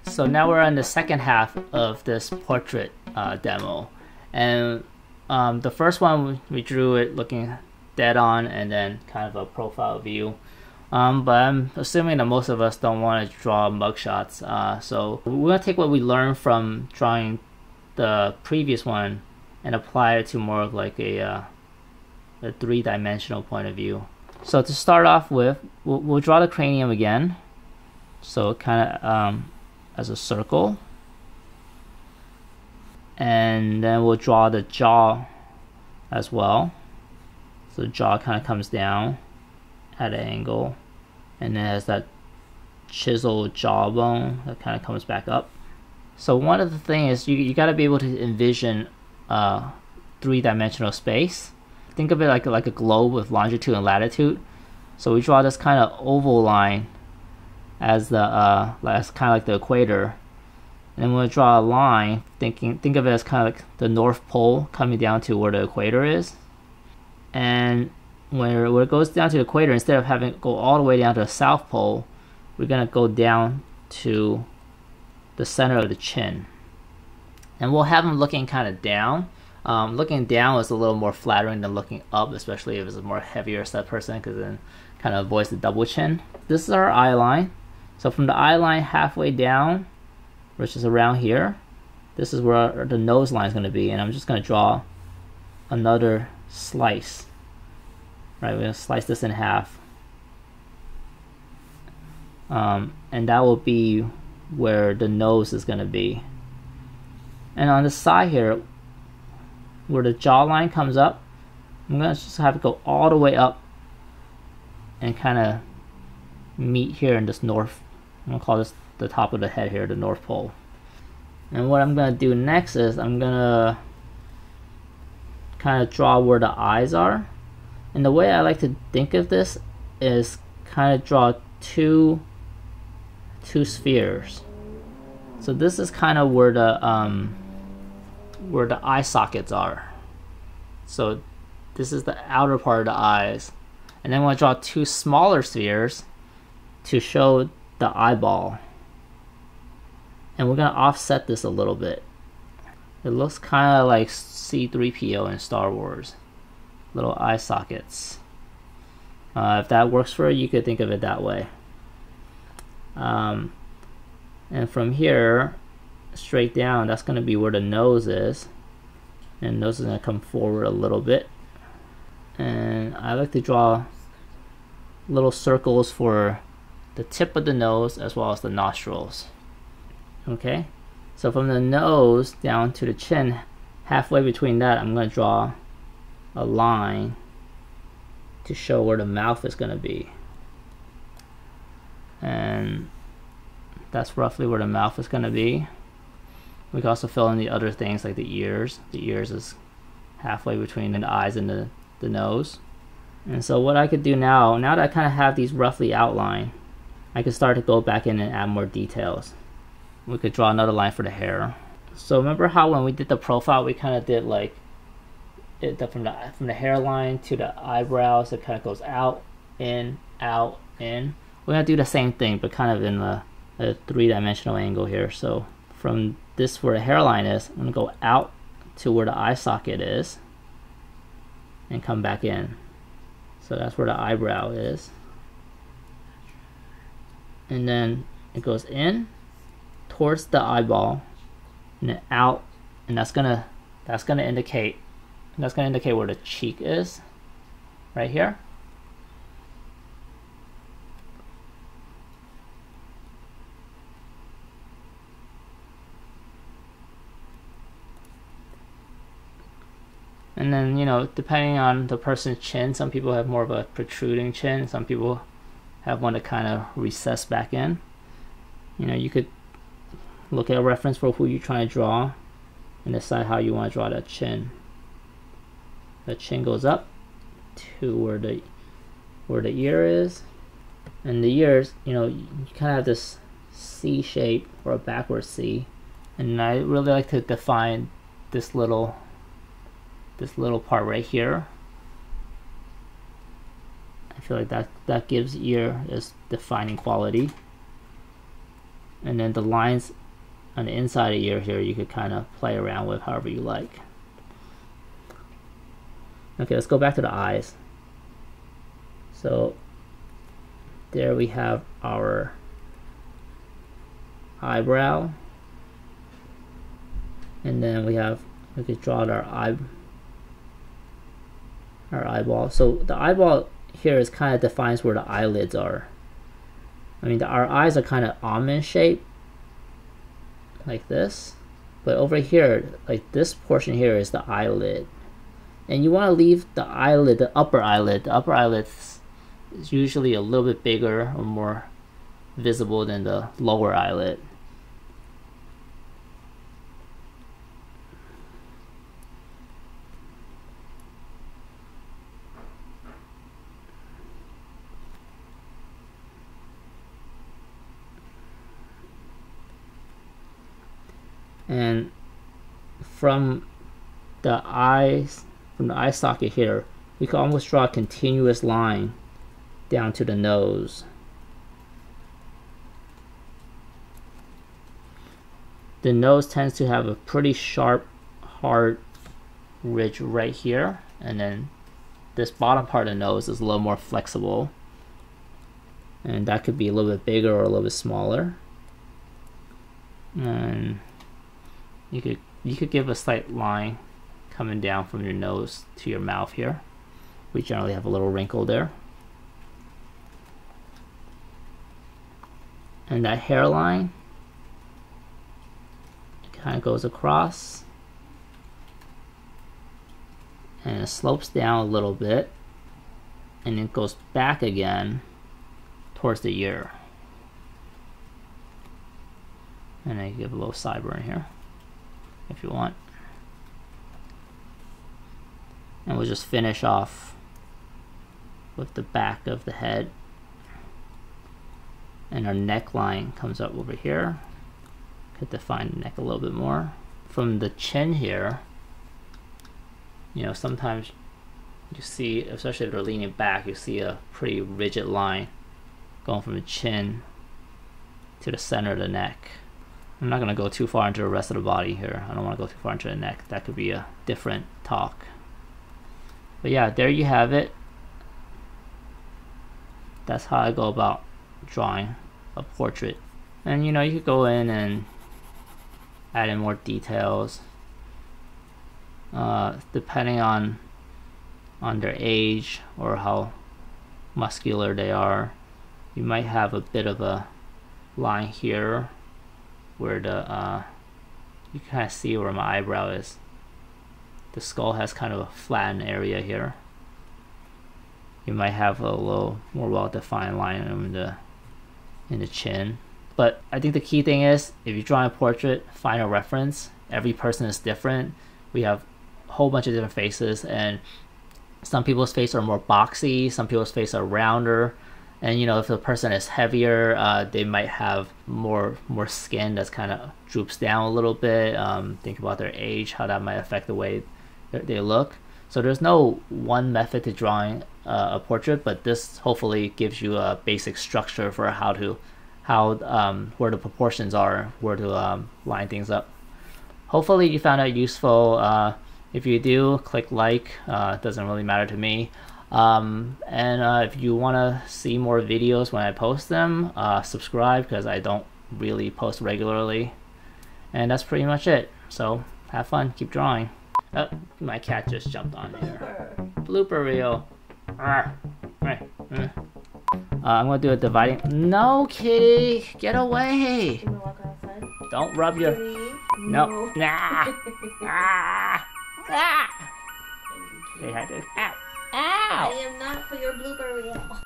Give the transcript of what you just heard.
So now we're on the second half of this portrait demo, and the first one we drew it looking dead on and then kind of a profile view, but I'm assuming that most of us don't want to draw mugshots, so we're going to take what we learned from drawing the previous one and apply it to more of like a three-dimensional point of view. So to start off with, we'll draw the cranium again, so kind of as a circle, and then we'll draw the jaw as well. So the jaw kind of comes down at an angle, and then has that chiseled jawbone that kind of comes back up. So one of the things is you got to be able to envision three-dimensional space. Think of it like a globe with longitude and latitude. So we draw this kind of oval line as the as kind of like the equator, and then we'll draw a line. Think of it as kind of like the North Pole coming down to where the equator is. And where it goes down to the equator, instead of having it go all the way down to the South Pole, we're gonna go down to the center of the chin, and we'll have them looking kind of down. Looking down is a little more flattering than looking up, especially if it's a more heavier set person, because then kind of avoids the double chin. This is our eye line. So from the eye line halfway down, which is around here, this is where the nose line is going to be, and I'm just going to draw another slice. Right, we're going to slice this in half, and that will be where the nose is going to be. And on the side here, where the jawline comes up, I'm going to just have to go all the way up and kind of meet here in this north. I'm going to call this the top of the head here, the North Pole. And what I'm going to do next is I'm going to kind of draw where the eyes are. And the way I like to think of this is kind of draw two spheres. So this is kind of where the eye sockets are. So this is the outer part of the eyes, and then I'm going to draw two smaller spheres to show the eyeball, and we're going to offset this a little bit. It looks kind of like C-3PO in Star Wars, little eye sockets. If that works for you, you could think of it that way. And from here straight down, that's going to be where the nose is, and the nose is going to come forward a little bit. And I like to draw little circles for the tip of the nose as well as the nostrils. Okay, so from the nose down to the chin, halfway between that, I'm going to draw a line to show where the mouth is going to be, and that's roughly where the mouth is going to be. We can also fill in the other things like the ears. The ears is halfway between the eyes and the nose. And so what I could do now that I kind of have these roughly outlined, I could start to go back in and add more details. We could draw another line for the hair. So remember how when we did the profile, we kind of did like from the hairline to the eyebrows, it kind of goes out, in, out, in. We're gonna do the same thing, but kind of in a three-dimensional angle here. So from this where the hairline is, I'm gonna go out to where the eye socket is and come back in. So that's where the eyebrow is, and then it goes in towards the eyeball and then out, and that's gonna indicate where the cheek is, right here. And then, you know, depending on the person's chin, some people have more of a protruding chin, some people have one to kind of recess back in. You know, you could look at a reference for who you're trying to draw and decide how you want to draw that chin. The chin goes up to where the ear is, and the ears, you know, you kind of have this C shape or a backward C, and I really like to define this little part right here. I feel like that gives ear this defining quality. And then the lines on the inside of the ear here, you could kind of play around with however you like. Okay, let's go back to the eyes. So there we have our eyebrow, and then we could draw our eyeball. So the eyeball here is kind of defines where the eyelids are. I mean, our eyes are kind of almond shaped like this, but over here, like this portion here is the eyelid, and you want to leave the eyelid, the upper eyelid is usually a little bit bigger or more visible than the lower eyelid. And from the eye socket here, we can almost draw a continuous line down to the nose. The nose tends to have a pretty sharp, hard ridge right here, and then this bottom part of the nose is a little more flexible, and that could be a little bit bigger or a little bit smaller. And you could give a slight line coming down from your nose to your mouth here. We generally have a little wrinkle there. And that hairline kind of goes across and it slopes down a little bit and it goes back again towards the ear. And I give a little sideburn here if you want. And we'll just finish off with the back of the head. And our neckline comes up over here. Could define the neck a little bit more. From the chin here, you know, sometimes you see, especially if they're leaning back, you see a pretty rigid line going from the chin to the center of the neck. I'm not going to go too far into the rest of the body here. I don't want to go too far into the neck. That could be a different talk. But yeah, there you have it. That's how I go about drawing a portrait. And you know, you could go in and add in more details depending on their age or how muscular they are. You might have a bit of a line here where the you kind of see where my eyebrow is. The skull has kind of a flattened area here. You might have a little more well-defined line in the chin. But I think the key thing is, if you draw a portrait, find a reference. Every person is different. We have a whole bunch of different faces, and some people's faces are more boxy, some people's faces are rounder. And you know, if the person is heavier, they might have more skin that's kind of droops down a little bit. Think about their age, how that might affect the way they look. So there's no one method to drawing a portrait, but this hopefully gives you a basic structure for where the proportions are, where to line things up. Hopefully you found that useful. If you do, click like. It doesn't really matter to me. If you want to see more videos when I post them, subscribe, because I don't really post regularly. And that's pretty much it. So have fun, keep drawing. My cat just jumped on here. Blooper reel. I'm gonna do a dividing. No, kitty, get away! You wanna walk outside? Don't rub your. No. Nah. They had to. Ow! Ow! I am not for your blooper reel.